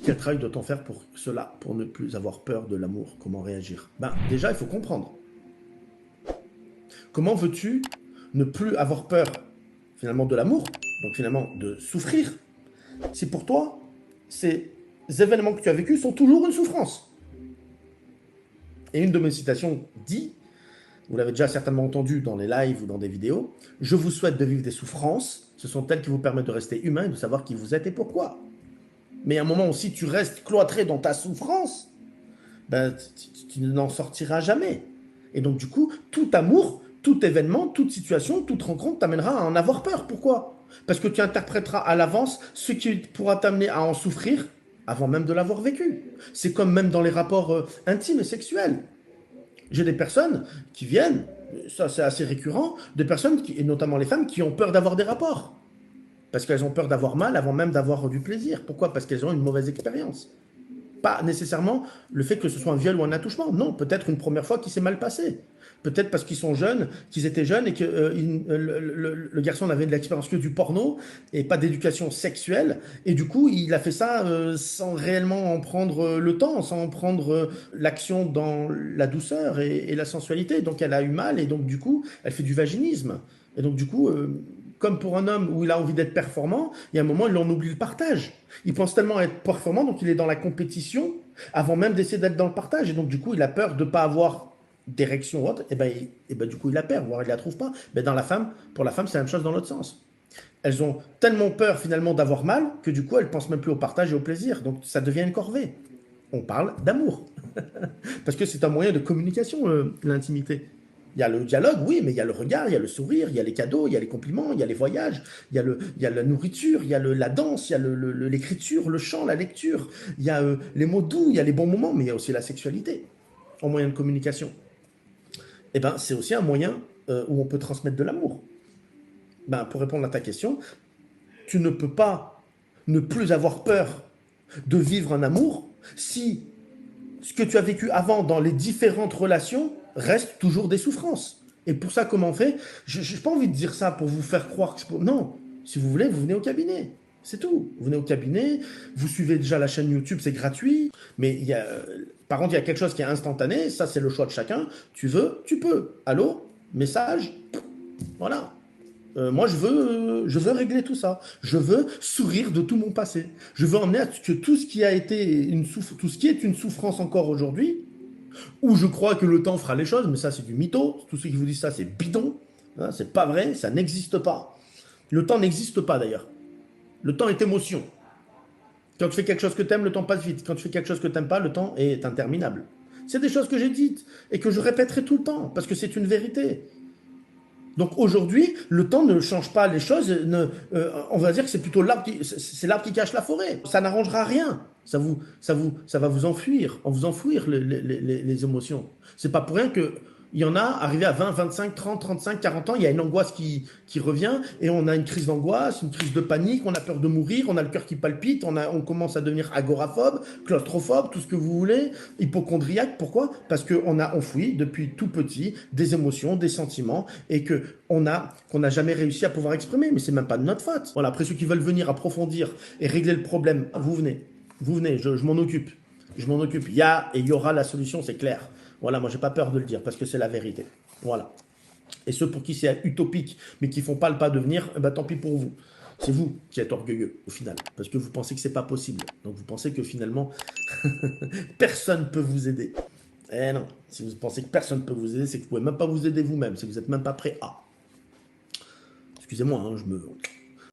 Quel travail doit-on faire pour cela, pour ne plus avoir peur de l'amour? Comment réagir? Ben, déjà, il faut comprendre. Comment veux-tu ne plus avoir peur, finalement, de l'amour, donc finalement de souffrir, si pour toi, ces événements que tu as vécus sont toujours une souffrance? Et une de mes citations dit, vous l'avez déjà certainement entendu dans les lives ou dans des vidéos, je vous souhaite de vivre des souffrances, ce sont elles qui vous permettent de rester humain et de savoir qui vous êtes et pourquoi. Mais à un moment où si tu restes cloîtré dans ta souffrance, ben, tu n'en sortiras jamais. Et donc du coup, tout amour, tout événement, toute situation, toute rencontre t'amènera à en avoir peur. Pourquoi? Parce que tu interpréteras à l'avance ce qui pourra t'amener à en souffrir avant même de l'avoir vécu. C'est comme même dans les rapports intimes et sexuels. J'ai des personnes qui viennent, ça c'est assez récurrent, des personnes, et notamment les femmes, qui ont peur d'avoir des rapports. Parce qu'elles ont peur d'avoir mal avant même d'avoir du plaisir. Pourquoi? Parce qu'elles ont une mauvaise expérience. Pas nécessairement le fait que ce soit un viol ou un attouchement. Non, peut-être une première fois qui s'est mal passée. Peut-être parce qu'ils sont jeunes, qu'ils étaient jeunes et que le garçon n'avait de l'expérience que du porno et pas d'éducation sexuelle. Et du coup, il a fait ça sans réellement en prendre le temps, sans en prendre l'action dans la douceur et la sensualité. Donc elle a eu mal et donc du coup, elle fait du vaginisme. Et donc du coup, comme pour un homme où il a envie d'être performant, il y a un moment, il en oublie le partage. Il pense tellement être performant, donc il est dans la compétition avant même d'essayer d'être dans le partage. Et donc, du coup, il a peur de ne pas avoir d'érection ou autre. Et ben, du coup, il la perd, voire il ne la trouve pas. Mais dans la femme, pour la femme, c'est la même chose dans l'autre sens. Elles ont tellement peur finalement d'avoir mal que du coup, elles pensent même plus au partage et au plaisir. Donc, ça devient une corvée. On parle d'amour. Parce que c'est un moyen de communication, l'intimité. Il y a le dialogue, oui, mais il y a le regard, il y a le sourire, il y a les cadeaux, il y a les compliments, il y a les voyages, il y a la nourriture, il y a la danse, il y a l'écriture, le chant, la lecture, il y a les mots doux, il y a les bons moments, mais il y a aussi la sexualité en moyen de communication. Et ben, c'est aussi un moyen où on peut transmettre de l'amour. Ben, pour répondre à ta question, tu ne peux pas ne plus avoir peur de vivre un amour si ce que tu as vécu avant dans les différentes relations reste toujours des souffrances. Et pour ça, comment on fait? Je n'ai pas envie de dire ça pour vous faire croire que c'est pour... Non, si vous voulez, vous venez au cabinet. C'est tout. Vous venez au cabinet, vous suivez déjà la chaîne YouTube, c'est gratuit. Mais par contre, il y a quelque chose qui est instantané. Ça, c'est le choix de chacun. Tu veux, tu peux. Allô? Message? Voilà. Moi, je veux régler tout ça. Je veux sourire de tout mon passé. Je veux emmener à ce que tout ce qui a été tout ce qui est une souffrance encore aujourd'hui, où je crois que le temps fera les choses, mais ça c'est du mytho. Tous ceux qui vous disent ça, c'est bidon. Hein, c'est pas vrai, ça n'existe pas. Le temps n'existe pas d'ailleurs. Le temps est émotion. Quand tu fais quelque chose que t'aimes, le temps passe vite. Quand tu fais quelque chose que t'aimes pas, le temps est interminable. C'est des choses que j'ai dites et que je répéterai tout le temps parce que c'est une vérité. Donc aujourd'hui, le temps ne change pas les choses. On va dire que c'est plutôt l'arbre qui cache la forêt. Ça n'arrangera rien. Ça va vous enfouir les émotions. C'est pas pour rien que il y en a arrivé à 20, 25, 30, 35, 40 ans, il y a une angoisse qui revient et on a une crise d'angoisse, une crise de panique, on a peur de mourir, on a le cœur qui palpite, on commence à devenir agoraphobe, claustrophobe, tout ce que vous voulez, hypochondriaque. Pourquoi? Parce qu'on a enfoui depuis tout petit des émotions, des sentiments et qu'on n'a jamais réussi à pouvoir exprimer. Mais c'est même pas de notre faute. Voilà, après ceux qui veulent venir approfondir et régler le problème, vous venez. Vous venez, je m'en occupe. Je m'en occupe. Il y a et il y aura la solution, c'est clair. Voilà, moi j'ai pas peur de le dire parce que c'est la vérité. Voilà. Et ceux pour qui c'est utopique, mais qui font pas le pas de venir, eh ben, tant pis pour vous. C'est vous qui êtes orgueilleux au final, parce que vous pensez que c'est pas possible. Donc vous pensez que finalement personne ne peut vous aider. Eh non, si vous pensez que personne ne peut vous aider, c'est que vous pouvez même pas vous aider vous-même, c'est que vous n'êtes même pas prêt à. Excusez-moi, hein,